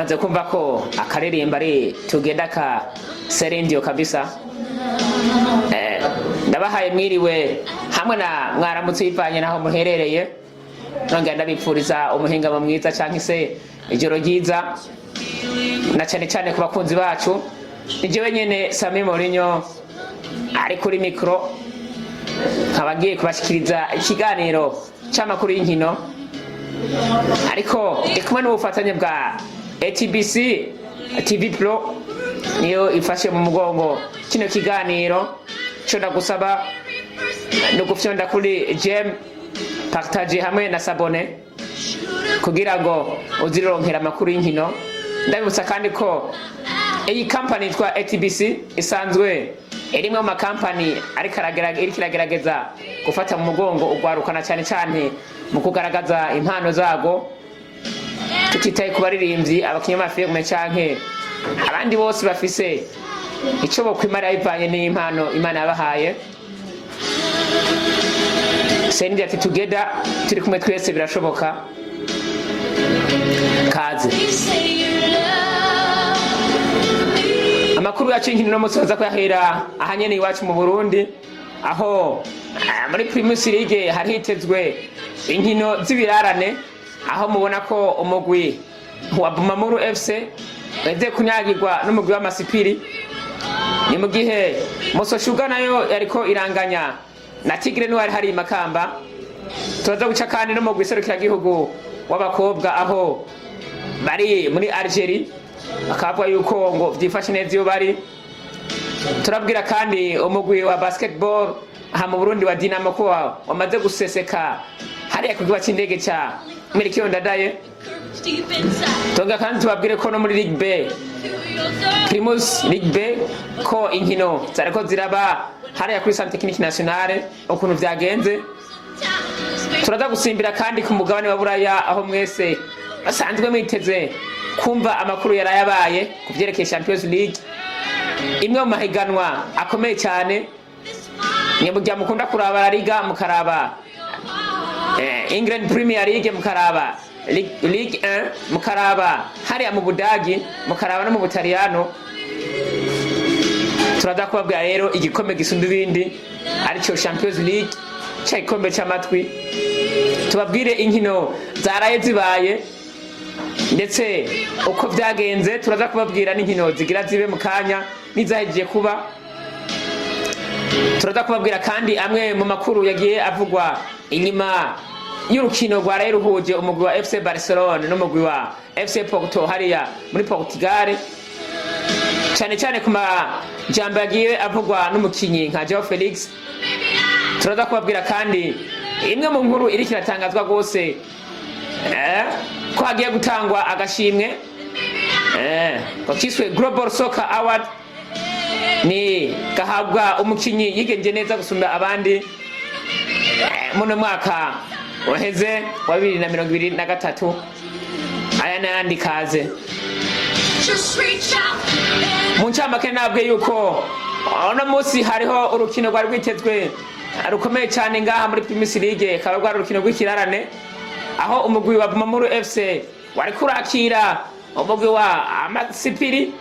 mumaze kumva ko akaririmba ari tugenda ka serendio kabisa. Ndabahaye mwiriwe hamwe na mwaramutse yivanye naho muherereye, nongera ndabipfuriza umuhingamo mwiza canke se ijoro ryiza, na cyane cyane ku bakunzi bacu. Nijewe nyene Sami Morigno ari kuri mikro, kabagiye kubashikiriza ikiganiro c'amakuru y'inkino, ariko ikumwe n'ubufatanye bwa ETBC-TV Pro niyo ifashe mu mugongo kino kiganiro. Cyo ndagusaba no gufyonda kuri gem partage hamwe na sabone kugira ngo uzironkera amakuru y'inkino. Ndabibutsa kandi ko iyi company yitwa ETBC isanzwe irimwe mu makampani ariko iragerageza gufata mu mugongo ugwarukana cyane cyane mu kugaragaza impano zago, tutitaye ku baririmbyi, abakinyamafilme canke abandi bose bafise icyo bokwimara bivanye n'impano Imana yabahaye. Sendi ati together, turi kumwe twese birashoboka. Kaze amakuru yacu y'inkino no musoza ko yahera ahanyene iwacu mu Burundi, aho muri Premier League hari hitezwe inkino z'ibirarane, aho mubona ko umugwi wa Amakuru FC weze kunyagirwa n'umugwi w'amasipiri. Ni mu gihe Moso Sugar nayo yariko iranganya na Tigre n'uwari hari Makamba. Tuza guca kandi no mu gwiserukira gihugu w'abakobwa aho bari muri Algeria, akavuga yuko ngo vyifashe neza iyo bari. Turabwira kandi umugwi wa basketball aha mu Burundi wa Dinamo ko wamaze guseseka hariya ku kibuga c'indege ca Melchior Ndadaye. Tonga kandi tubabwire ko no muri Ligue B, Primus Ligue B, ko inkino zariko ziraba hariya kuri Centre Technique Nationale ukuntu vyagenze. Turaza gusimbira kandi ku mugabane wa Buraya, aho mwese basanzwe mwiteze kumva amakuru yarayabaye ku vyerekeye Champions League, imwe mu mahiganwa akomeye cyane. Ni burya mukunda kuraba La Liga, mukaraba England Premier League, mukaraba Ligue 1, mukaraba hariya mu Budagi, mukaraba no mu Butaliyano. Turaza kubabwira rero igikombe gisumba ibindi arico Champions League, cya ikombe cy'amatwi. Tubabwire inkino zaraye zibaye ndetse uko vyagenze. Turaza kubabwira n'inkino zigira zibe mu kanya nizahejeje kuba. Turaza kubabwira kandi amwe mu makuru yagiye avugwa inyuma y'urukino rwaraye ruhuje umugwi wa FC Barcelona n'umugwi wa FC Porto hariya muri Portugal, cyane cyane ku majambo yagiye avugwa n'umukinyi nka Joao Felix. Turaza kubabwira kandi imwe mu nkuru iri kiratangazwa gose ko hagiye gutangwa agashimwe ko kiswe Global Soccer Award, ni gahabwa umukinyi yigenje neza gusumba abandi muno mwaka waheze wa 2023. aya n'ayandi kaze mu ncamake. Nabwe yuko uno munsi hariho urukino rwari rwitezwe rukomeye cyane ngaha muri Premier League, kaba rwari urukino rw'ikirarane, aho umugwi wa Amakuru FC wari kurakira umugwi wa Amasipiri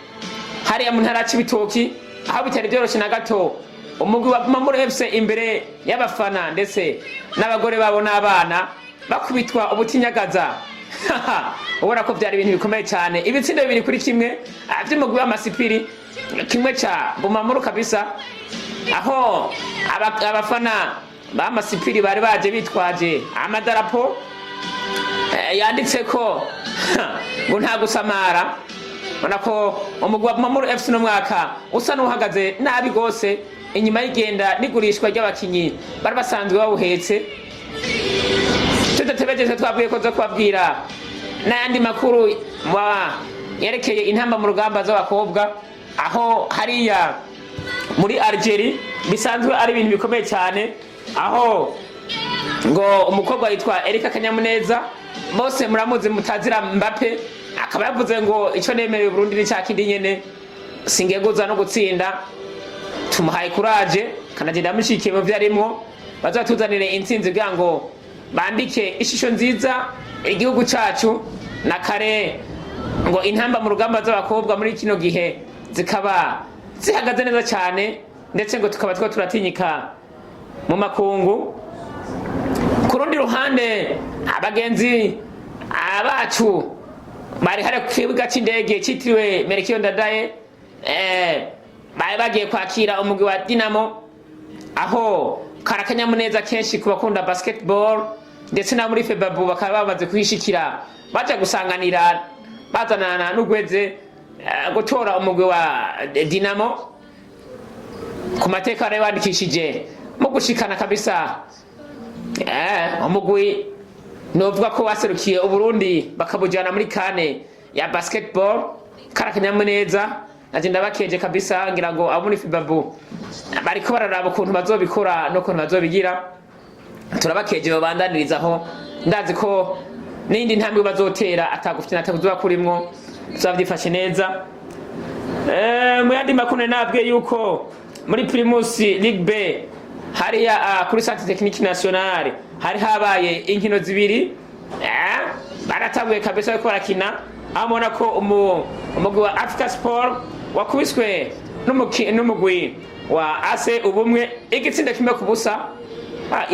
hariya mu ntara y'Ibitoki, aho bitari byoroshe na gato. Umugwi wa Amakuru FC imbere y'abafana ndetse n'abagore babo n'abana bakubitwa ubutinyagaza. Ubona ko byari ibintu bikomeye cyane. Ibitsindo bibiri kuri kimwe by'umugwi w'Amasipiri, kimwe ca Bumamuru kabisa, aho abafana b'Amasipiri bari baje bitwaje amadarapo yanditse ko ngo nta gusamara. Ubona ko umugwi wa Amakuru FC no mwaka usa n'uhagaze nabi gose inyuma y'igenda n'igurishwa ry'abakinyi bari basanzwe bawuhetse. Tudatebeje twabwiye ko zo kwabwira n'ayandi makuru yerekeye intamba mu rugamba z'abakobwa, aho hariya muri Algeria bisanzwe ari ibintu bikomeye cyane, aho ngo umukobwa yitwa Erika Kanyamuneza, bose muramuzi mutazira Mbappe, akaba yavuze ngo icyo nemereye Burundi ni cyakindi nyene singeguza no gutsinda. Tumuhaye courage kanagenda mushikiye mu vyarimo, bazatuzanire intsinzi kugira ngo bandike ishusho nziza igihugu cacu na kare ngo intamba mu rugamba z'abakobwa muri kino gihe zikaba zihagaze neza cyane, ndetse ngo tukaba turatinyika mu makungu. Ku rundi ruhande abagenzi abacu bari hari ku kibuga cy'indege cyitiriwe Melchior Ndadaye, bari bagiye kwakira umugwi wa Dinamo, aho karakanyamuneza kenshi ku bakunda basketball, ndetse na muri Febabu bakaba bamaze kwishikira baje gusanganira bazanana n'ugweze gutora umugwi wa Dinamo ku mateka bari bandikishije mu gushikana kabisa. Umugwi novuga ko waserukiye Uburundi bakabujana muri Caaane ya basketball, karakanyamuneza naje ndabakeje kabisa. Ngira ngo abo muri Febabu bariko bararaba ukuntu bazobikora no kuntu bazobigira, turabakeje babandanirizaho. Ndazi ko n'indi ntambwe bazotera atagufite natakuzuba kurimwo tuzavyifashe neza. Mu yandi makuru nabwe yuko muri Primus League B hariya kuri Centre Technique Nationale hari habaye inkino zibiri, baratanguye kabisa bariko barakina, aho mubona ko umugwi wa Africa Sport wakubiswe n'umugwi wa AC Ubumwe igitsinda kimwe ku busa.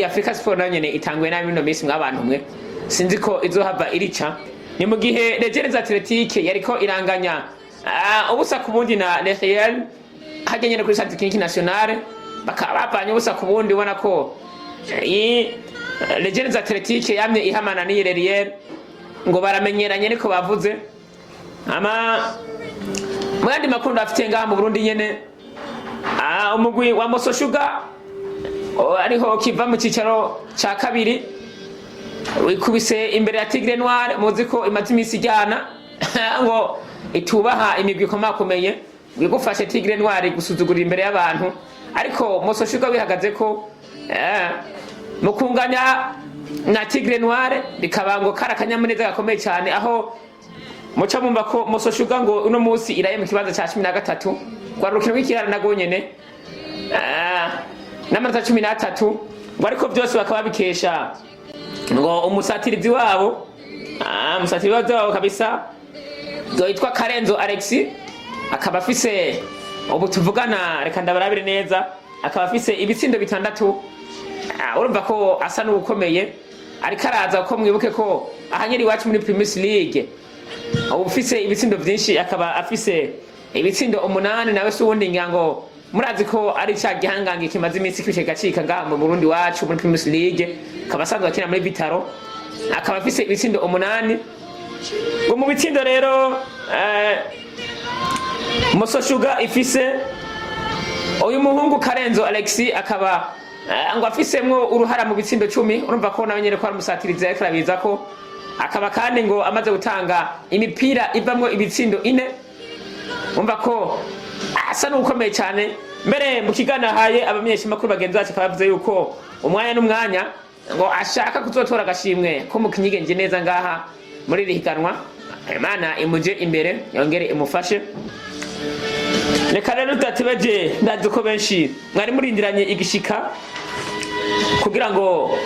Africa Sport nayo nyene itanguye nabi bino minsi mw'abantu mwe, sinzi ko izohava irica. Ni mu gihe Legends Athletic yariko iranganya ubusa ku bundi na Le Real hajyanye no kuri Centre Technique Nationale, bakaba bapanye ubusa ku bundi. Ubona ko Legends Athletic yamye ihamana n'iyi Le Real ngo baramenyeranye niko bavuze. Mu yandi makuru afite ngaha mu Burundi nyene, umugwi wa Moso Sugar ariho kiva mu cicaro ca kabiri wikubise imbere ya Tigre Noir. Muzi ko imaze imisi ijyana ngo itubaha imigwi ikomakomeye, wigufashe Tigre Noir gusuzugurira imbere y'abantu, ariko Moso Sugar bihagaze ko mu kunganya na Tigre Noir bikaba ngo karakanyamuneza gakomeye cyane, aho muca mumva ko Moso Sugar ngo uno munsi iraye mu kibanza ca 13 kwa rukino rw'ikirara nago nyene n'amanota 13 ngo, ariko byose bakaba bikesha ngo umusatirizi wabo kabisa yitwa Karenzo Alexis, akaba afise ubu tuvugana, reka ndabarabire neza, akaba afise ibitsindo 6. Urumva ko asa n'ukomeye, ariko araza ko mwibuke ko ahanyeri iwacu muri Primus League ubu ufise ibitsindo byinshi, akaba afise ibitsindo 8. nawe se ubundi ngango murazi ko ari cya gihangange kimaze iminsi kwishe gacika ngaha mu Burundi wacu muri Primus League, akaba asanzwe akina muri Vitaro, akaba afise ibitsindo 8. ngo mu bitsindo rero Moso Sugar ifise uyu muhungu Karenzo Alexis, akaba ngo afisemwo uruhara mu bitsindo 10. urumva ko nawe nyene ko ari umusatirizi ariko arabiza ko, akaba kandi ngo amaze gutanga imipira ivamwo ibitsindo 4. umva ko asa n'ukomeye cyane. Mbere mu kigana haye abamenyesha makuru bagenzi bacu kabavuze yuko umwanya n'umwanya ngo ashaka kuzotora agashimwe ko mu kinyigenje neza ngaha muri rihiganwa, Imana imuje imbere yongere imufashe. Reka rero tutatebeje, ndazi ko benshi mwari murindiranye igishika kugira ngo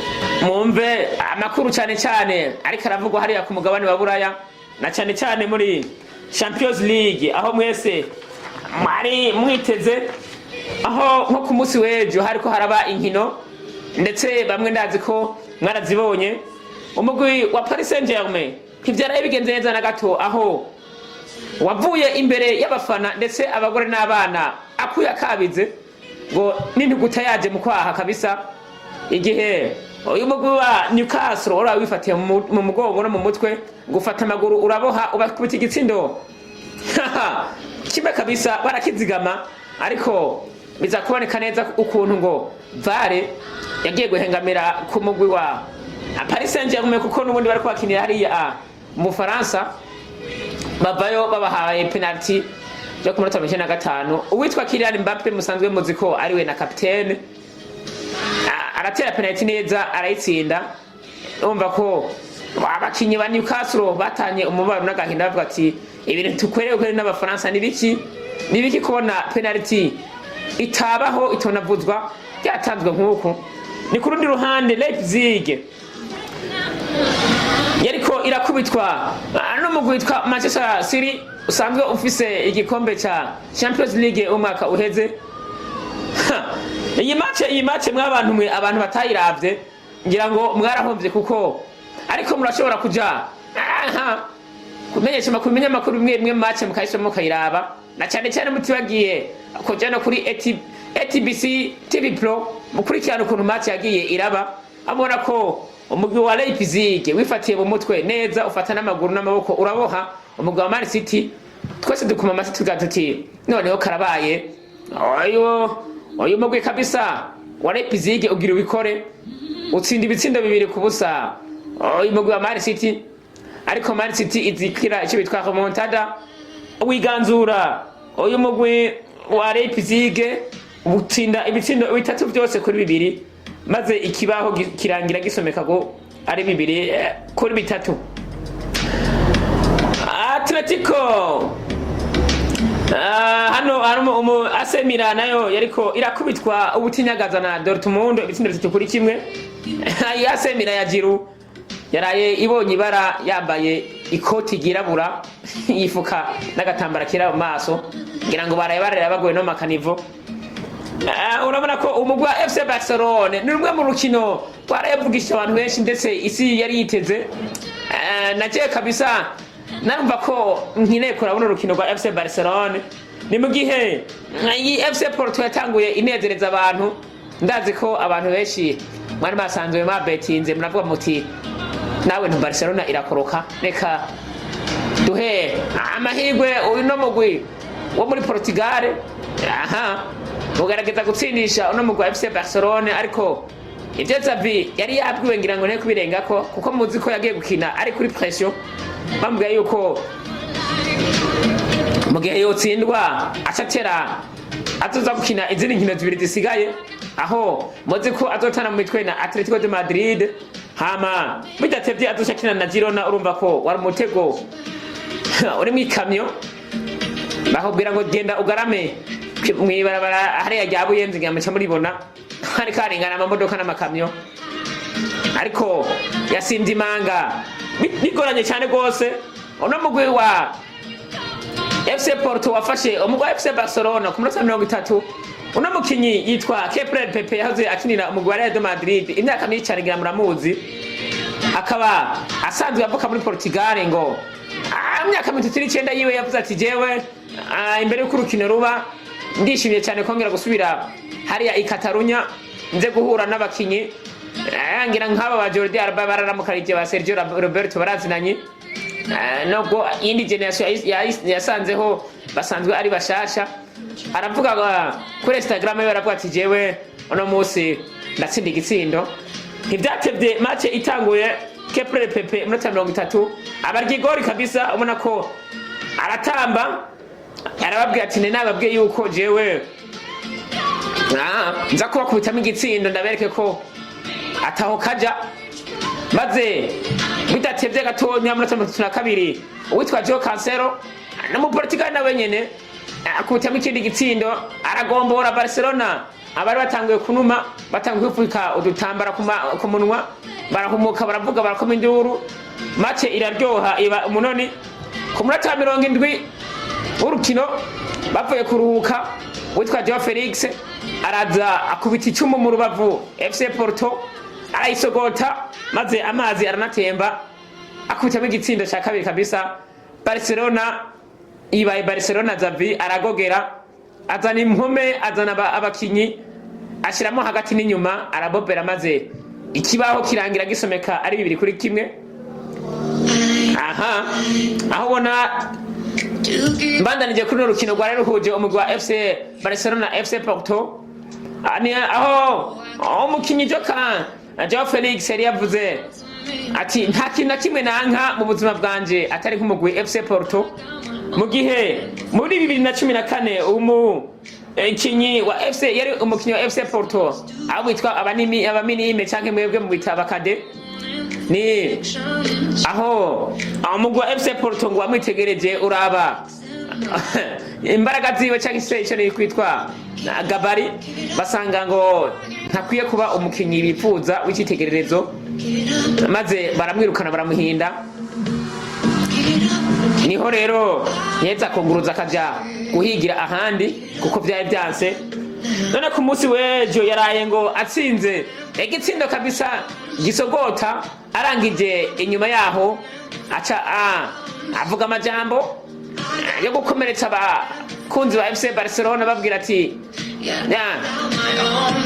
mwumve amakuru cyane cyane ariko aravugwa hariya ku mugabane wa Buraya, na cyane cyane muri Champions League, aho mwese mwari mwiteze, aho nko ku munsi w'ejo hariko haraba inkino, ndetse bamwe ndazi ko mwarazibonye. Umugwi wa Paris Saint-Germain ntivyaraye bigenze neza na gato, aho wavuye imbere y'abafana ndetse abagore n'abana akuye akabize ngo n'intuguta yaje mu kwaha kabisa, igihe uyu mugwi wa Newcastle ora wifatiye mu mugongo no mu mutwe, gufata amaguru uraboha ubakubita igitsindo kimwe kabisa, barakizigama. Ariko biza kuboneka neza ukuntu ngo VAR yagiye guhengamira ku mugwi wa Paris Saint-Germain, kuko n'ubundi bariko bakinira hariya mu Faransa, bavayo babahaye penalty yo ku minota 55. uwitwa Kylian Mbappe musanzwe muzi ko ari we na capitaine, aratera penalty neza arayitsinda. Urumva ko abakinyi ba Newcastle batanye umubaro n'agahinda, bavuga ati ibintu tukwerewe n'abafaransa nibiki kubona penalty itabaho itonavuzwa byatanzwe nk'uko. Ni ku rundi ruhande Leipzig yariko irakubitwa mugwi witwa Manchester City usanzwe ufise igikombe ca Champions League umwaka uheze. Iyi match mwabantu mwe abantu batayiravye ngira ngo mwarahomvye kuko ariko murashobora kuja kumenyesha makuru mwe match mukayisoma mukayiraba na cyane mutibagiye koja no kuri ETBC-TV Pro mukurikirana ukuntu match yagiye iraba abona ko umugwi wa Leipzig wifatiye mu mutwe neza ufata n'amaguru n'amaboko uraboha umugwi wa Man City twese dukuma amasi tuti noneho karabaye oyo mugwi kabisa wa Leipzig ugira ubikore utsinda ibitsindo 2-0 oyo mugwi wa Man City ariko Man City izikira icyo bitwa remontada wiganzura oyo mugwi wa Leipzig utsinda ibitsindo 3 byose kuri 2 maze ikibaho kirangira gisomeka go ari 2-3. Atletico hano harimo AC Milan nayo yariko irakubitwa ubutinyagaza na Dortmund ibitsindo 3-1. AC Milan ya Giroud yaraye ibonye ibara yambaye ikoti girabura yifuka n'agatambara kira mu maso ngira ngo baraye bagoye no makanivo. Urabona ko umugwa FC Barcelona ni rumwe mu rukino twarayavugisha abantu benshi ndetse isi yari yiteze naje kabisa narumva ko nkine kurabona urukino rwa FC Barcelona ni mu gihe iyi FC Porto yatanguye inezereza abantu ndazi ko abantu benshi mwari basanzwe mabetinze munavuga muti nawe ntu Barcelona irakoroka reka duhe amahirwe uyu no mugwi wo muri Portugal ugaragaza gutsindisha uno mugwi FC Barcelona ariko ivyo Xavi yari yabwiwe ngira ngo ne kubirengako kuko muzi ko yagiye gukina ari kuri pression bambwiye yuko mu gihe yotsindwa acatera azoza gukina izindi nkino 2 zisigaye aho muzi ko azotana mu mitwe na Atletico de Madrid hama bidatevye azoshakina na Girona urumva ko wari mutego uri mu ikamyo bakubwira ngo genda ugarame mwibarabara hariya rya Buyenzi ngiye muribona hari karingana amamodoka n'amakamyo ariko yasinze imanga bigoranye cyane gose uno mugwi wa FC Porto wafashe umugwi wa FC Barcelona ku minota 30 uno mukinyi yitwa Pepe yahoze akinira umugwi wa Real Madrid imyaka myinshi cyane ngira muramuzi akaba asanzwe avuka muri Portugal ngo imyaka 39 yiwe yavuze ati jewe imbere y'urukino ruba ndishimye cyane kongera gusubira hariya i Catalunya nze guhura n'abakinyi ngira nk'aba ba Jordi Alba bararamukarije ba Sergio Roberto barazinanye nubwo indi generation yasanzeho basanzwe ari bashasha aravuga kuri Instagram ye baravuga ati jewe uno munsi ndatsinda igitsindo ntibyatevye match itanguye Pepe minota 30 abarya igori kabisa ubona ko aratamba arababwira ati nababwiye yuko jewe nza kuba kubitamo igitsindo ndabereke ko ataho kaja maze bidatevye gatonya muri 32 uwitwa Joe Cancelo no mu Portugal nawe nyene akubitamo ikindi gitsindo aragombora Barcelona abari batanguye kunuma batanguye kwifika udutambara ku munwa barahumuka baravuga barakoma induru match iraryoha iba umunoni ku munota 70 urukino bavuye kuruhuka witwa Joao Felix araza akubita icumu mu rubavu FC Porto arayisogota maze amazi aranatemba akubitamo igitsindo cya kabiri kabisa. Barcelona ibaye Barcelona Xavi aragogera azana impome azana abakinyi ashiramo hagati n'inyuma arabobera maze ikibaho kirangira gisomeka ari 2-1. Aho bona mbandanije kuri rukino rwa ruhuje umugwi wa FC Barcelona FC Porto aho umukinyi Joao Felix yari yavuze ati nta kintu na kimwe nanka mu buzima bwanje atari nk'umugwi FC Porto mu gihe muri 2014 umukinyi wa FC yari umukinyi wa FC Porto abo bitwa abaminime canke mwebwe mu bitaba kade ni aho umugwi wa FC Porto ngo wamwitegereje uraba imbaraga ziwe cyangwa se icyo kwitwa gabari basanga ngo ntakwiye kuba umukinyi bifuza w'ikitegererezo maze baramwirukana baramuhinda niho rero yeza kunguruza akaja guhigira ahandi kuko byari byanse. None ku munsi w'ejo yaraye ngo atsinze igitsindo kabisa gisogota, arangije inyuma yaho aca avuga amajambo yo gukomeretsa abakunzi ba FC Barcelona, babwira ati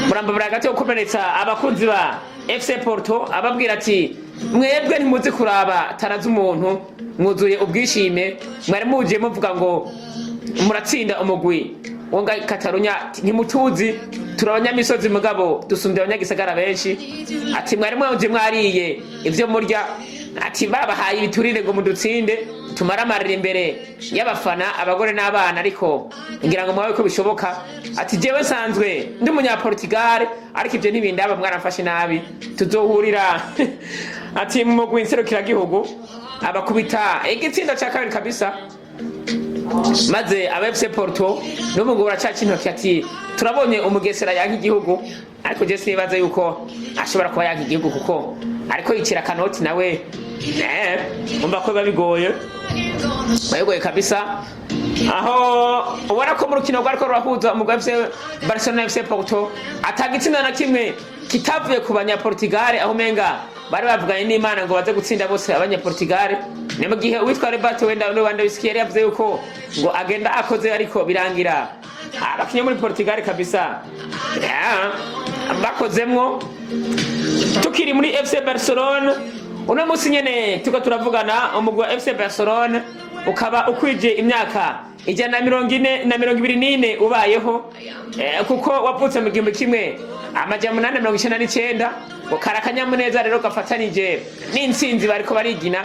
murambabura hagati yo gukomeretsa abakunzi ba FC Porto, ababwira ati mwebwe ntimuzi kuraba taraza umuntu, mwuzuye ubwishime, mwari muje muvuga ngo muratsinda umugwi wonga Katarunya, ntimutuzi turi abanyamisozi mugabo dusumbye abanyagisagara benshi, ati mwari mwanje mwariye ivyo murya, ati babahaye ibiturire ngo mudutsinde tumaramarira imbere y'abafana abagore n'abana, ariko ngira ngo mwawe ko bishoboka. Ati jewe sanzwe ndi umunyaportugal, ariko ivyo ntibindaba, mwarafashe nabi, tuzohurira ati mu mugwi nserukiragihugu abakubita igitsindo ca kabiri kabisa. Maze aba FC Porto n'umugabo uracaca intoki ati turabonye umugesera yanka igihugu, ariko je sinibaza yuko ashobora kuba yanka igihugu kuko ariko yicira kanoti nawe umva ko bigoye kabisa. Aho ubona ko mu rukino rwariko rurahuza umugwi FC Barcelona FC Porto atagitsinda na kimwe kitavuye ku banyaportugal, aho menga bari bavuganye n'Imana ngo baze gutsinda bose abanyaportugal. Ni mu gihe witwa Roberto Lewandowski yari yavuze yuko ngo agenda akoze, ariko birangira abakinyi muri Portugal kabisa bakozemwo. Tukiri muri FC Barcelona uno musi nyene tuko turavugana, umugwi wa FC Barcelona ukaba ukwije imyaka 124 ubayeho, kuko wapfutse mu gihumbi kimwe amajana 899 ngo karakanyamuneza rero gafatanije n'intsinzi bariko barigina.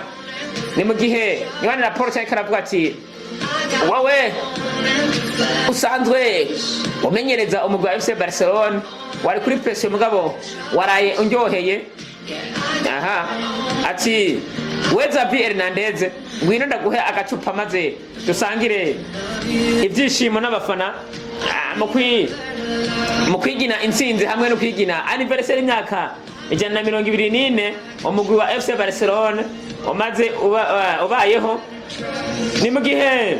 Ni mu gihe Yohani Raporo cyari karavuga ati wowe usanzwe umenyereza umugwi wa FC Barcelona, wari kuri pressure mugabo waraye undyoheye. Ati weza Xavi Hernandez ngwino ndaguhe agacupa maze dusangire ibyishimo n'abafana mu kwigina intsinzi hamwe no kwigina anniversaire imyaka 124 umugwi wa FC Barcelona umaze ubayeho. Ni mu gihe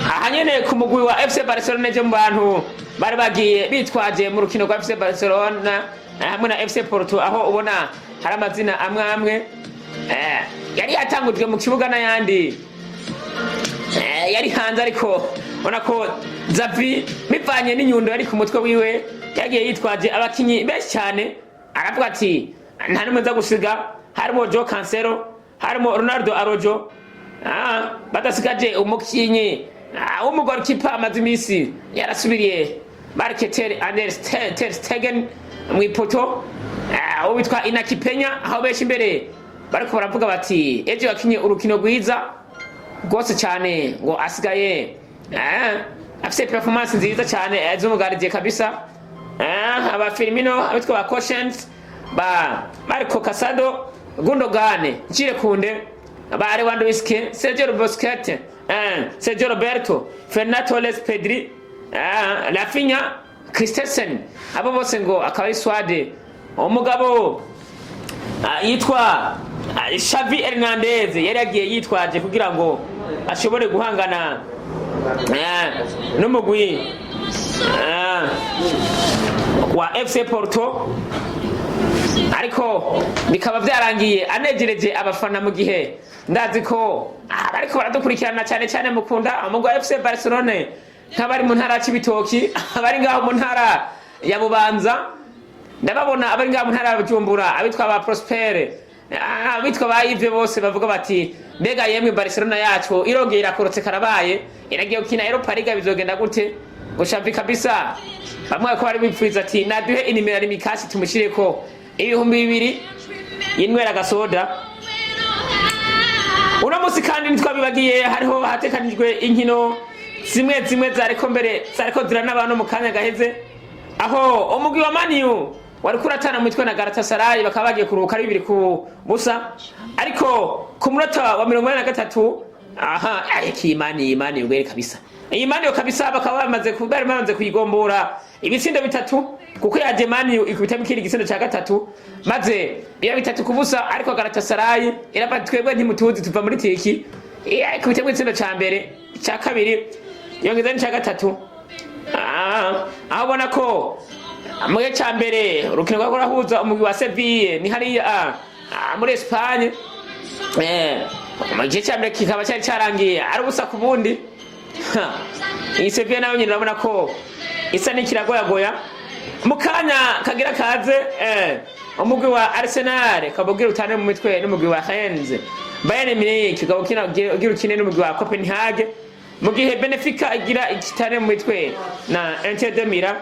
ahanyene ku mugwi wa FC Barcelona je mu bantu bari bagiye bitwaje mu rukino rwa FC Barcelona hamwe na FC Porto, aho ubona hari amazina amwe yari yatangujwe mu kibuga n'ayandi yari hanze, ariko ubona ko Xavi bivanye n'inyundo yari ku mutwe wiwe yagiye yitwaje abakinyi benshi cyane. Aravuga ati nta numwe nza gusiga, harimo Joe Cancelo, harimo Ronaldo Araujo, badasigaje umukinyi w'umugore kipa amaze imisi yarasubiriye Marketer Anders ter Stegen mwipoto witwa Inaki Penya, aho benshi imbere bariko baravuga bati ejo yakinye urukino rwiza rwose cyane, ngo asigaye afise performance nziza cyane z'umugarije kabisa. Aba Firmino, abitwa ba Cautions, ba Marco Casado, Gundogan, Jire Kunde, ba Lewandowski, Sergio Busquets, Sergio Roberto, Fernando Torres, Pedri, Rafinha, Christensen, abo bose ngo akaba ari swade. Umugabo yitwa Xavi Hernandez yari yagiye yitwaje kugira ngo ashobore guhangana n'umugwi wa FC Porto, ariko bikaba byarangiye anegereje abafana, mu gihe ndazi ko bariko baradukurikirana cyane cyane mukunda umugwi wa FC Barcelona nk'abari mu ntara y'Ibitoki, abari ngaho mu ntara ya Bubanza, ndababona abari ngaho mu ntara ya Bujumbura, abitwa ba Prosper, abitwa ba Yves, bose bavuga bati mbega yemwe Barcelona yacu irongeye irakorotse karabaye, iragiye gukina Europa League, bizogenda gute? Ngo Xavi kabisa bamwe ko bari bipfuza ati naduhe inimero ari mikasi tumushireko 200 yinwera gasoda. Uno musi kandi nitwabibagiye hariho hatekanijwe inkino zimwe zariko mbere zariko zirana abantu mu kanya gaheze, aho umugwi wa Man U wari kuratana mu mitwe na Galatasaray, bakaba bagiye kuruhuka ari 2-0, ariko ku munota wa 43 ariko imani ubere kabisa iyi mani kabisa bakaba bamaze kuyigombora ibitsindo bitatu kuko yaje mani ikubitamo ikindi gitsindo cya gatatu maze iya bitatu kubusa ariko Galatasaray irafata twebwe ntimutuzi tuva muri tiki ikubitamo igitsindo cya mbere cya kabiri yongeza n'icya gatatu aho ubona ko mu gihe cya mbere urukino rwahuza umugwi wa Seville ni hariya muri Espagne mu gihe cya mbere kikaba cyari cyarangiye ari ubusa ku bundi iyi Seville nayo nyine urabona ko isa n'ikiragoyagoya mu kanya kagira kaze umugwi wa Arsenal kabubwira utane mu mitwe n'umugwi wa Rennes Bayern Munich kabubwira ukine n'umugwi wa Copenhagen mu gihe Benfica igira ikitane mu mitwe na Inter de Milan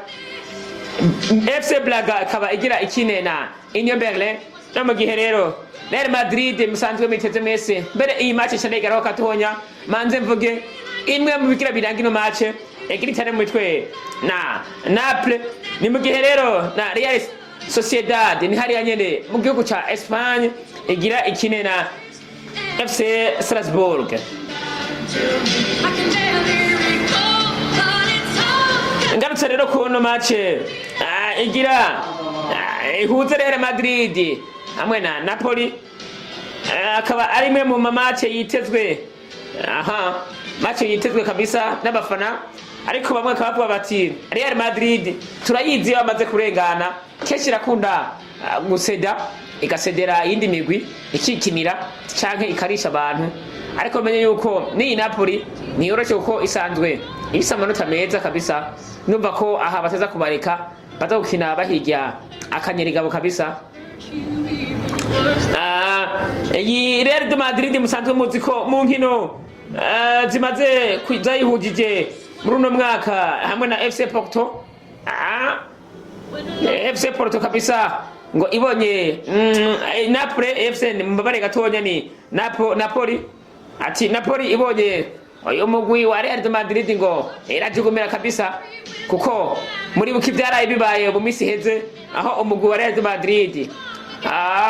FC Braga akaba igira ikine na Union Berlin no mu gihe rero Real Madrid musanzwe miteze mwese mbere iyi match cyane igaraho katonya manze mvuge imwe mu bigira biranga ino match igira itane mu mitwe na Naples ni mu gihe rero na Real Sociedad ni hariya nyene mu gihugu ca Espagne igira ikine na FC Strasbourg ngarutse rero kuno match igira ihuza Real Madrid hamwe na Napoli akaba ari imwe mu match yitezwe match yitezwe kabisa n'abafana ariko bamwe kabavuga bati Real Madrid turayizi bamaze kurengana kenshi irakunda guseda igasedera yindi migwi ikikinira canke ikarisha abantu ariko menye yuko ni Napoli niyoroshe uko isanzwe ibisa amanota meza kabisa numva ko aha bateza kubareka bazokina bahirya akanyerigabo kabisa iyi Real de Madrid musanzwe muzi ko mu nkino zimaze kuzayihujije muri uno mwaka hamwe na FC Porto FC Porto kabisa ngo ibonye Napoli FC mbabare gatonya ni Napoli ati Napoli ibonye uyu mugwi wa Real de Madrid ngo irajugumira kabisa kuko muri buki byaraye bibaye mu misi heze aho umugwi wa Real de Madrid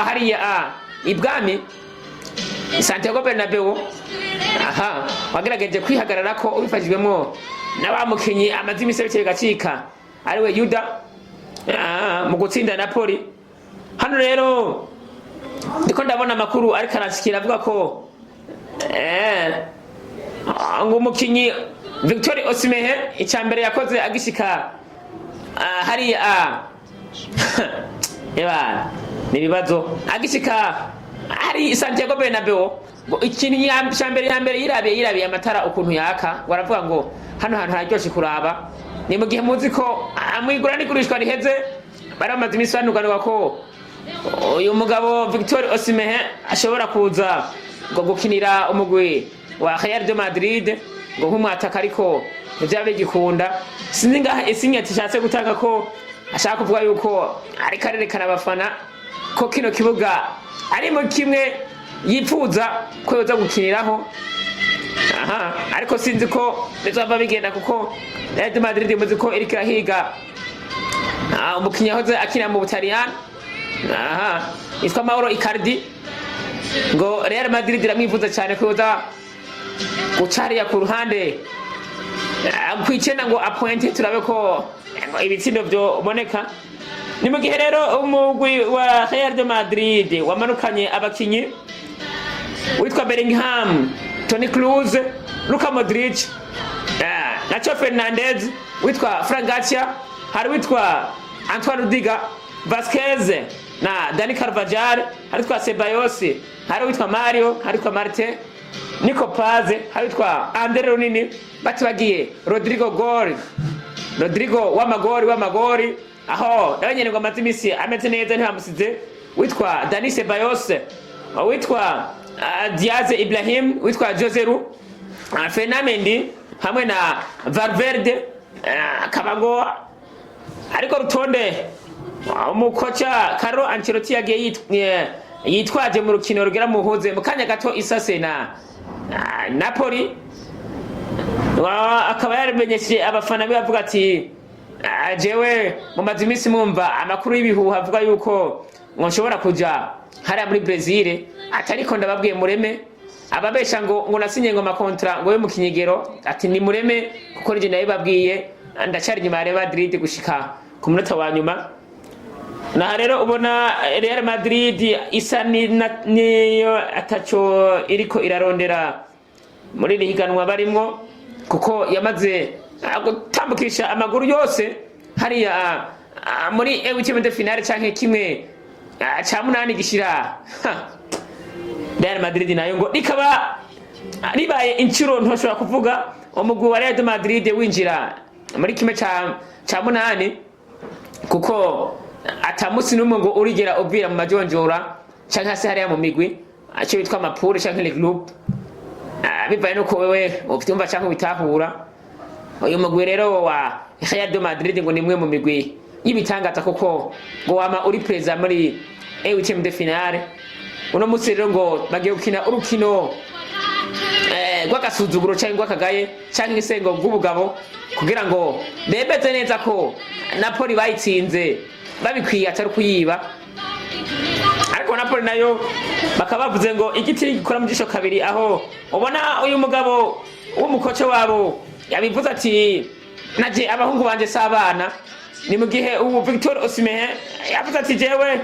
hariya ibwami Santiago Bernabeu wagerageje kwihagarara ko ubifashijwemo n'abamukinyi amazi imisebekere gacika ariwe Yuda mu gutsinda Napoli hano rero ndiko ndabona amakuru ariko aranshikira avuga ko ngo umukinyi Victor Osimhen icyambere yakoze agishika hariya nibibazo agishika hari Santiago Bernabeu ikintu yambere yirabiye amatara ukuntu yaka baravuga ngo hano hantu haryoshye kuraba ni mu gihe muzi ko amwigura n'igurishwa riheze baramaze imisanurwa ko uyu mugabo Victor Osimhen ashobora kuza ngo gukinira umugwi wa Real de Madrid ngo nk'umwataka ariko ivyabe gikunda sinzi ngaha isinya tishatse gutanga ko ashaka kuvuga yuko ari karerekana abafana ko kino kibuga ari mu kimwe yipfuza ko yoza gukiniraho ariko sinzi ko bizava bigenda kuko Real de Madrid muzi ko iriko irahiga umukinyi yahoze akina mu Butaliyani yitwa Mauro Icardi ngo Real Madrid iramwifuza cyane ko yoza gucariya ku ruhande kwicenda ngo appointe turabe ko ibitsindo byo boneka ni mu gihe rero umugwi wa Real de Madrid wamanukanye abakinyi witwa Bellingham, Toni Kroos, Luka Modric, Nacho Fernandez, witwa Frank Garcia, hari witwa Antoine Rudiger, Vasquez na Dani Carvajal, hari witwa Ceballos, hari witwa Mario, hari witwa Martin, Nico Paz, hari witwa Andre Runini, bati bagiye Rodrigo w'amagori aho nabanyene ngo amazi imisi ameze neza ntibamusize witwa Dani Ceballos, witwa Diaz Ibrahim, witwa Joseru, Fernamendi hamwe na Valverde kabago ariko rutonde umukocha Carlo Ancelotti yagiye yitwaje mu rukino rugera mu huze mu kanya gato isase na Napoli akaba yarimenyesheje abafana be bavuga ati jewe mu mazimisi mwumva amakuru y'ibihuha avuga yuko nshobora kuja hariya muri Brazil atariko ndababwiye mureme ababesha ngo nasinye ngo makontra ngo yo mu kinyegero ati ni mureme kuko nje nabibabwiye ndacari nyuma ya Real Madrid gushika ku munota wa nyuma. Na rero ubona Real Madrid isa niyo ataco iriko irarondera muri lihiganwa barimwo kuko yamaze gutambukisha amaguru yose hariya muri ETBC finale canke kimwe ca munani gishira Real Madrid nayo ngo ikaba ribaye incuro ntoshobora kuvuga umugwi wa Real Madrid winjira muri kimwe ca munani kuko atamusi numwe ngo urigera ubwira mu majonjora canke hasi hariya mu migwi aco bitwa amapure canke le groupe bivaye nuko wewe uvyumva canke bitahura. Uyu mugwi rero wa Real Madrid ngo nimwe mu migwi y'ibitangaza kuko ngo wama uri preza muri ETBC finale. Uno musi rero ngo bagiye gukina urukino rw'agasuzuguro canke rw'akagaye canke isengo bw'ubugabo kugira ngo bebeze neza ko Napoli bayitsinze babikwiye atari kuyiba. Ariko Napoli nayo bakaba bavuze ngo igiti gikora mu jisho kabiri, aho ubona uyu mugabo w'umukoce wabo yabivuze ati naje abahungu banje sabana. Ni mu gihe ubu Victor Osimhen yavuze ati jewe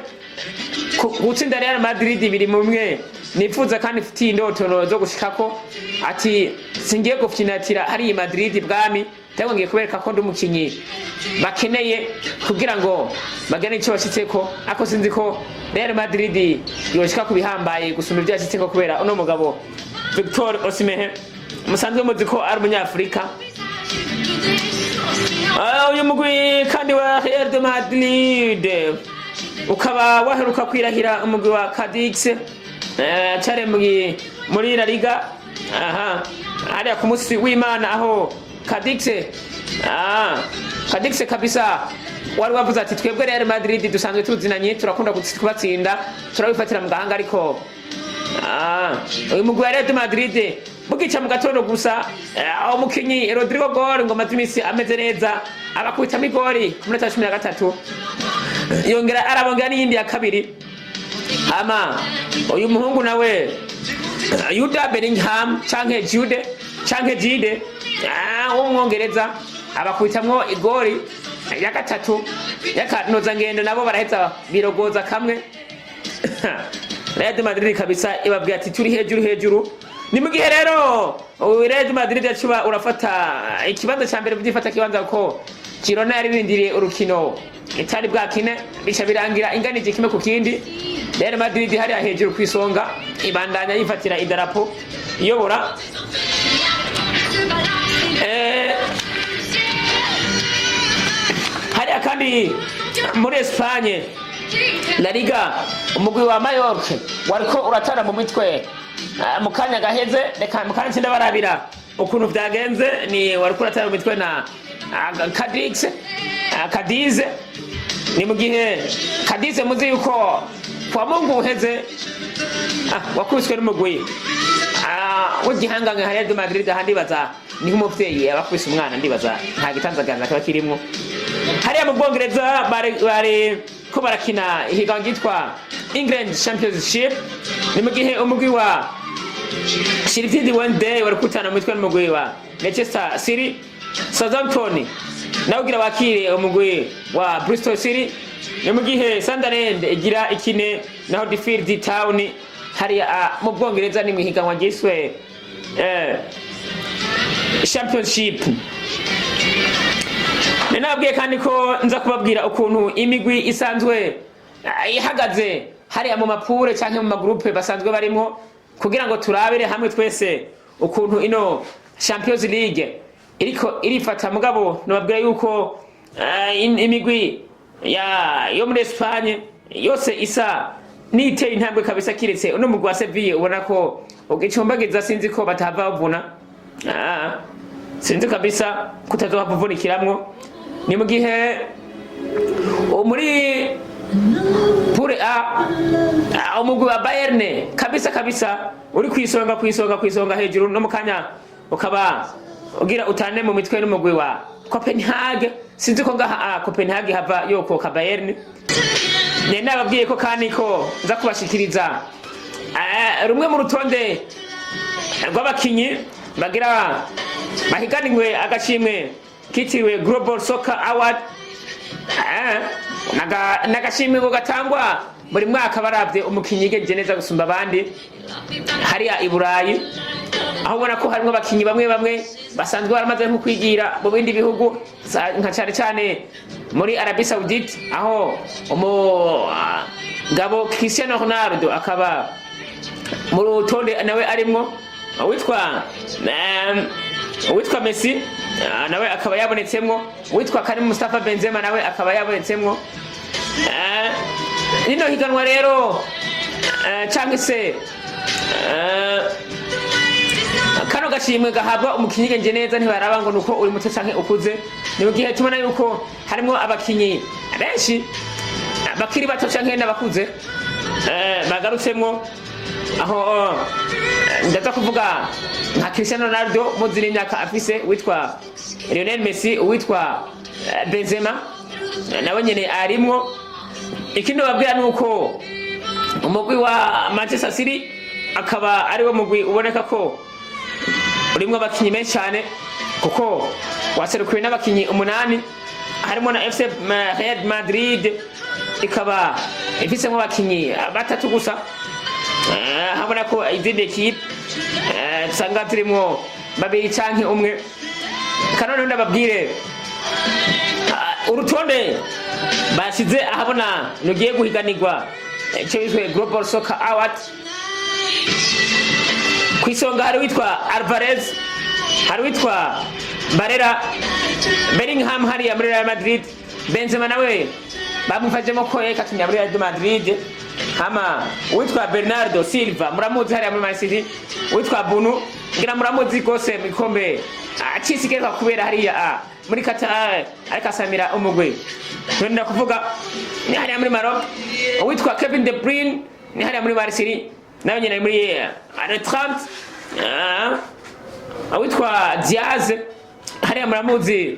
gutsinda Real Madrid biri mumwe nifuza kandi mfitiye indoto zo gushikako, ati singiye gufinatira hari Madrid bwami cyangwa ngiye kubereka ko ndumukinyi bakeneye kugira ngo bagane icyo bashitseko. Ako sinzi ko Real Madrid yoshika kubihambaye gusuma ibyashitseko kubera uno mugabo Victor Osimhen musanzwe muzi ko ari umunyafrika. Uyu mugwi kandi wa Real Madrid ukaba waheruka kwirahira umugwi wa KW'ISI cyare muri La Liga ari ku munsi w'Imana, aho KW'ISI kabisa wari wavuze ati twebwe Real Madrid dusanzwe tuzinanye turakunda kubatsinda turabifatira mu gahanga. Ariko uyu mugwi wa Real Madrid bugica mu gatondo gusa umukinyi Rodrigo Gol ngo mazimisi ameze neza abakubita migori ku minota 13 yongera arabongera n'iyindi ya kabiri. Uyu muhungu nawe Jude Bellingham canke Jide w'umwongereza abakubitamwo igori ya gatatu yakanoza ngendo nabo baraheza birogoza kamwe. Real Madrid kabisa ibabwiye ati turi hejuru. Ni mu gihe rero Real Madrid yacuba urafata ikibanza cya mbere byifata kibanza ko Girona yari bindiriye urukino itari bwakine bica birangira inganije kimwe ku kindi. Real Madrid hari hejuru kwisonga ibandanya yifatira idarapo iyobora. Hari kandi muri Espagne La Liga umugwi wa Mallorca wariko uratara mu mitwe mu kanya gaheze, reka mu kanya cyenda barabira ukuntu byagenze. Ni wariko uratara mu mitwe na Cadiz. Ni mu gihe Cadiz muzi yuko kwa Mungu uheze wakubiswe n'umugwi w'igihanga nka Real Madrid. Ahandi baza ni nk'umuvyeyi abakubise umwana ndibaza nta gitanzagaza kaba kirimwo. Hariya mu Bwongereza bari ko barakina ihiganwa ryitwa England Championship. Ni mu gihe umugwi wa Sheffield Wednesday wari kutana mu mitwe n'umugwi wa Manchester City. Southampton nawe ugira wakire umugwi wa Bristol City. Ni mu gihe Sunderland igira ikine na Huddersfield Town hariya mu Bwongereza. Ni mu higanwa ryiswe Championship. Ninabwiye kandi ko nza kubabwira ukuntu imigwi isanzwe ihagaze hariya mu mapure cyangwa mu magroupe basanzwe barimo kugira ngo turabire hamwe twese ukuntu ino Champions League irifata. Mugabo nababwira yuko imigwi yo muri Espagne yose isa niteye intambwe kabisa, kiretse uno mugwi wa Sevilla ubona ko ugicumbagiza sinzi ko batava bavuna. Sinzi kabisa kutazohava uvunikiramwo. Ni mu gihe muri pure umugwi wa Bayern kabisa uri kwisonga hejuru no mukanya ukaba ugira utane mu mitwe n'umugwi wa Copenhagen. Sinzi ko ngaha Copenhagen hava yoko ka Bayern. Nababwiye ko kandi ko nza kubashikiriza rumwe mu rutonde rw'abakinyi bagira bahiganiwe agashimwe kitiriwe Global Soccer Award. Nagashimwe ngo gatangwa buri mwaka baravye umukinyi yigenje neza gusumba abandi hariya i Burayi, aho ubona ko harimo abakinyi bamwe basanzwe baramaze nko kwigira mu bindi bihugu nka cyane muri Arabie Saoudite, aho umugabo Cristiano Ronaldo akaba mu rutonde nawe arimwo, uwitwa Messi nawe akaba yabonetsemwo, uwitwa Karim Mustafa Benzema nawe akaba yabonetsemwo. Rino higanwa rero cyangwa se kano gashimwe gahabwa umukinyi yigenje neza ntibaraba ngo nuko uri muto canke ukuze, ni mu gihe tubona yuko harimo abakinyi benshi bakiri bato canke n'abakuze bagarutsemwo, aho ndaza kuvuga nka Cristiano Ronaldo muzira imyaka afise, witwa Lionel Messi, witwa Benzema nawe nyene arimwo. Ikindi babwira nuko umugwi wa Manchester City akaba ari wo mugwi uboneka ko urimwo abakinyi benshi cyane, kuko waserukiwe n'abakinyi 8 harimo na FC Real Madrid ikaba ifise abakinyi 3 gusa. Habona ko izindi equipe sanga turimo 2 canke 1. Kanone ndababwire urutonde basize ahabona nugiye guhiganirwa icyo yitwa Global Soccer Award. Kwisonga hari witwa Alvarez, hari witwa Barella, Bellingham hari ya Real Madrid, Benzema nawe bamufajemo ko yakatumya muri Real Madrid, hama witwa Bernardo Silva muramuzi hari muri Man City, witwa Bruno ngira muramuzi gose mikombe acisigera kubera hariya muri Qatar ariko asamira umugwe. Nenda kuvuga ni hari muri Maroc, witwa Kevin De Bruyne ni hari muri Man City nawe nyine muri R30, witwa Diaz hari muramuzi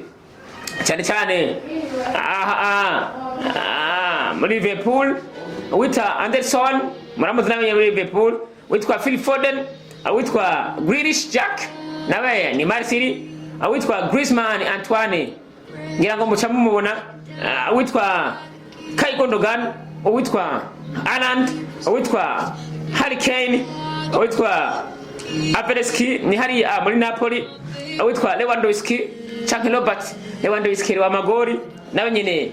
cyane muri Liverpool, witwa Anderson muramuzi nawe muri Liverpool, witwa Phil Foden, witwa Grealish Jack nawe ni Man City, witwa Griezmann Antoine ngira ngo muca mumubona, witwa Kai Gundogan, witwa Haaland, witwa Harry Kane, witwa Abereski ni hari muri Napoli, witwa Lewandowski canke Robert Lewandowski wa magori nawe nyine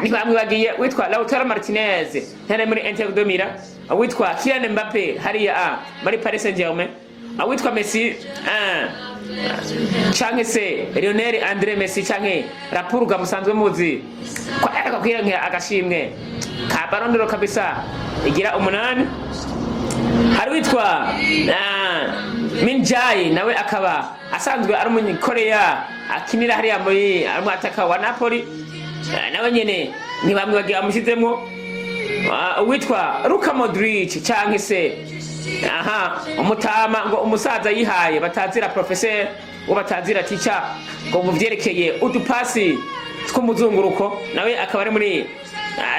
ni bamwe bagiye, witwa Lautaro Martinez hari muri Inter de Milan, witwa Kylian Mbappe hari muri Paris Saint-Germain, witwa Messi canke se Lionel Andre Messi canke Rapurga musanzwe muzi ko ariko kwirangira agashimwe ka Ballon d'Or kabisa igira 8. hari witwa Min Jae nawe akaba asanzwe ari umunyakoreya akinira hariya muri ataka wa Napoli, nawe nyene ni bamwe bagiye amushizemo, witwa Luka Modric canke se umutama ngo umusaza yihaye batazira professeur ubatazira teacher ngo muvyerekeye udupasi tw'umuzunguruko, nawe akaba ari muri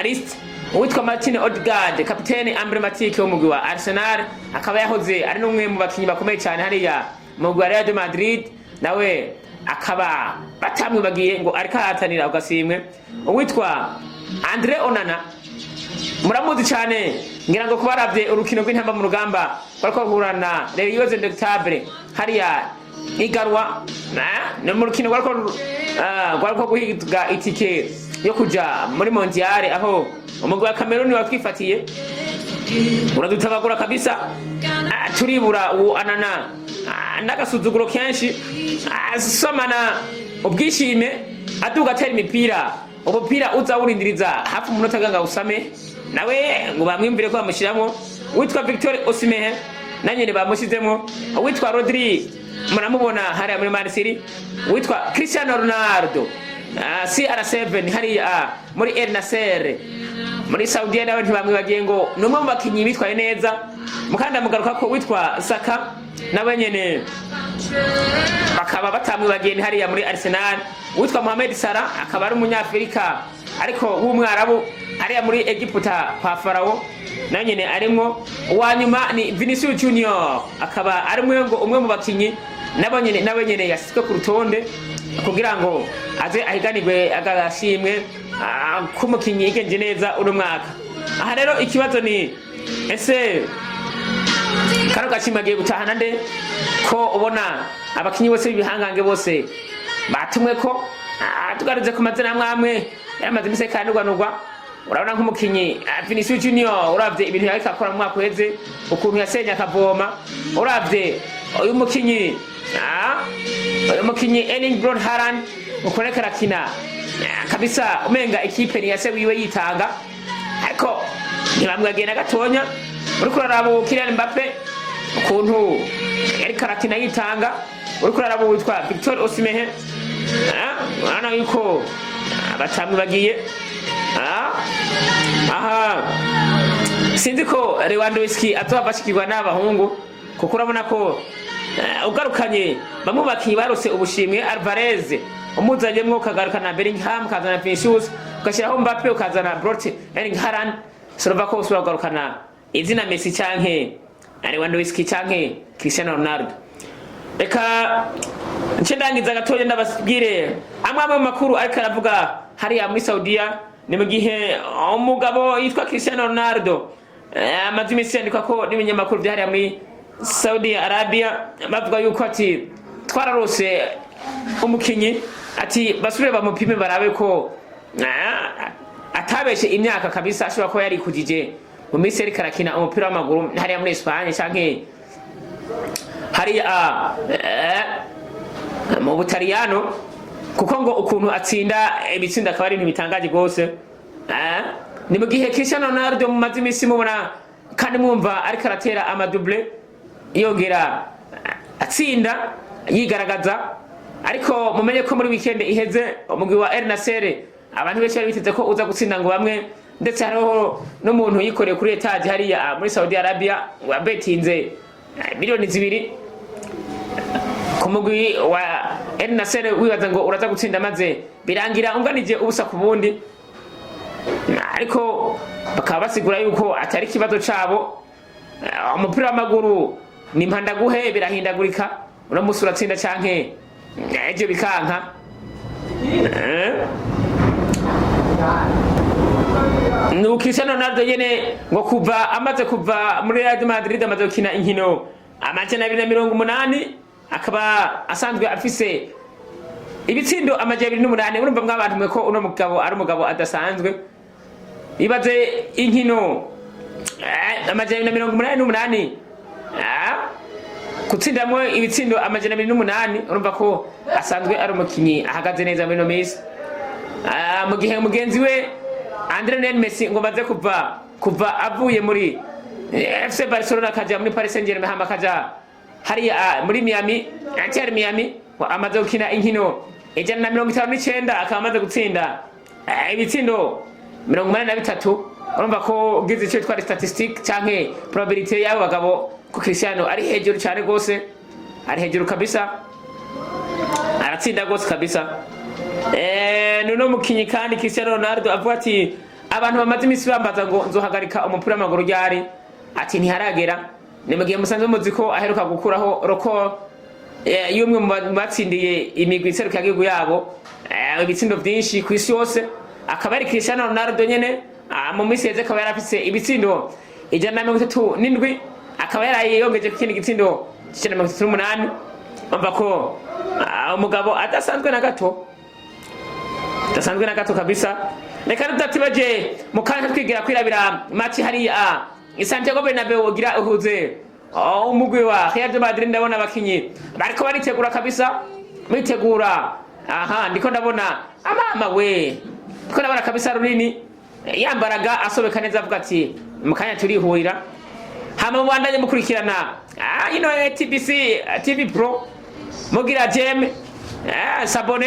list. Witwa Martin Odegaard kapiteni emblematike w'umugwi wa Arsenal, akaba yahoze ari n'umwe mu bakinyi bakomeye cyane hariya mu Real de Madrid, nawe akaba batamwe bagiye ngo ariko ahatanira ugasimwe. Witwa Andre Onana muramuzi cyane ngira ngo kubaravye urukino rw'intamba mu rugamba bariko bahurana Yose Ndectable hariya igarwa no mu rukino rwariko guhiga itike yo kuja muri mondiale, aho umugwi wa Cameroon watwifatiye uradutabagura kabisa, turibura uwo Anana n'agasuzuguro kenshi asomana ubwishime aduga atera imipira, umupira uza urindiriza hafi umunota ganga usame, nawe ngo bamwimbire ko bamushiramo. Witwa Victor Osimhen nanyene bamushizemo, witwa Rodri muramubona hari muri Man City, witwa Cristiano Ronaldo CR7 hari muri El Nasser muri Saudi nawe ntibamwe bagiye ngo numwe mu bakinyi bitwaye neza, mukanda mugaruka ko witwa Saka nawe nyene bakaba batamwe bagiye hariya muri Arsenal, witwa Mohamed Salah akaba ari umunyafrika ariko w'umwarabu ariya muri Egiputa kwa Farao nayo nyene arimwo. Uwa nyuma ni Vinicius Junior akaba arimwe ngo umwe mu bakinyi nabo nyene yasizwe ku rutonde kugira ngo aze ahiganirwe agashimwe k'umukinyi yigenje neza uno mwaka. Aha rero ikibazo ni ese kano gashimwe agiye gutahana nde, ko ubona abakinyi bose b'ibihangange bose batumwe ko tugaruze ku mazina amwe yamaze imise kanurwanurwa. Urabona nk'umukinyi Vinicius Junior uravye ibintu yariko akora mu mwaka uheze ukuntu yasenya akavoma, uravye uyu mukinyi Erling Braut Haaland ukoneka rakina kabisa umenga ikipe ni yase wiwe yitanga, ariko ntibamwagenda gatonya. Uriko uraraba Kylian Mbappe ukuntu yariko arakina yitanga, uriko uraraba witwa Victor Osimhen urabona yuko batamwe bagiye. Aha sinzi ko Lewandowski azobashikirwa n'abahungu, kuko urabona ko ugarukanye bamwe bakinyi barose ubushimwe. Alvarez umuzanyemwo ukagarukana Bellingham, ukazana Vinicius, ugashyiraho Mbappe, ukazana Braut Haaland, sorova ko usubira kugarukana izina Messi canke Lewandowski canke Cristiano Ronaldo. Reka nce ndangiza gatoya ndabasibwire amwe mu makuru ariko aravuga hariya muri Saudiya. Ni mu gihe umugabo yitwa Cristiano Ronaldo amaze iminsi yandikwa ko n'ibinyamakuru byahariya muri Saudi Arabia bavuga yuko ati twararose umukinyi, ati basubire bamupime barabe ko atabeshe imyaka kabisa, ashobora ko yari kujije mu minsi yari karakina umupira w'amaguru hariya muri Espagne canke hariya mu Butaliyano, kuko ngo ukuntu atsinda ibitsinda akaba ari ibintu bitangaje gose. Ni mu gihe Cristiano Ronaldo mu mazi imisi mubona kandi mwumva ariko aratera amadouble yongera atsinda yigaragaza, ariko mumenye ko muri weekend iheze umugwi wa El Nassr abantu benshi bari biteze ko uza gutsinda ngo bamwe, ndetse hariho n'umuntu yikoreye kuri etage hariya muri Saudi Arabia wabetinze miliyoni 2 ku mugwi wa El Nassr, wibaza ngo uraza gutsinda maze birangira unganije ubusa ku bundi, ariko bakaba basigura yuko atari kibazo cabo. Umupira w'amaguru ni mpandaguhe, birahindagurika, uno musi uratsinda canke ejo bikanka. Ni Cristiano Ronaldo yene ngo amaze kuva muri Real Madrid amaze gukina inkino amajana 280, akaba asanzwe afise ibitsindo amajana 208. Urumva mw'abantu mwe ko uno mugabo ari umugabo adasanzwe. Ibaze inkino amajana 288 kutsindamwo ibitsindo amajana 208, urumva ko asanzwe ari umukinyi ahagaze neza muri no minsi. Mu gihe mugenzi we Lionel Messi ngo baze kuva avuye muri FC Barcelona kaja muri Paris Saint-Germain, hama kaja hariya muri Miami, Inter Miami, amaze gukina inkino 159 akaba amaze gutsinda ibitsindo 83. Urumva ko ugize icyo twari statistique canke probability y'abo bagabo ko Cristiano ari hejuru cyane gose, ari hejuru kabisa, aratsinda gose kabisa. Nuno mukinyi kandi Cristiano Ronaldo avuga ati abantu bamaze imisi bambaza ngo nzohagarika umupira w'amaguru ryari, ati ntiharagera. Ni mu gihe musanzwe muzi ko aheruka gukuraho roko y'umwe mu batsindiye imigwi iseruka y'igihugu yabo ibitsindo byinshi ku isi yose, akaba ari Cristiano Ronaldo nyene. Mu minsi yeze akaba yarafise ibitsindo 137, akaba yarayongeje kindi gitsindo 138. Umva ko umugabo adasanzwe na gato, adasanzwe na gato kabisa. Reka tudatibaje mu kanya twigira kwirabira match hariya Santiago Bernabeu ugira uhuze umugwi wa Real Madrid. Ndabona abakinyi bariko baritegura kabisa, mwitegura. Aha ndiko ndabona amama we, ndiko ndabona kabisa runini yambaraga asobeka neza, avuga ati mukanya turihurira. Hama mubandanye mukurikirana ino ETBC-TV Pro, mugira jeme sabone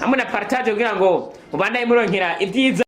hamwe na partage kugira ngo mubandanye muronkera ibyiza.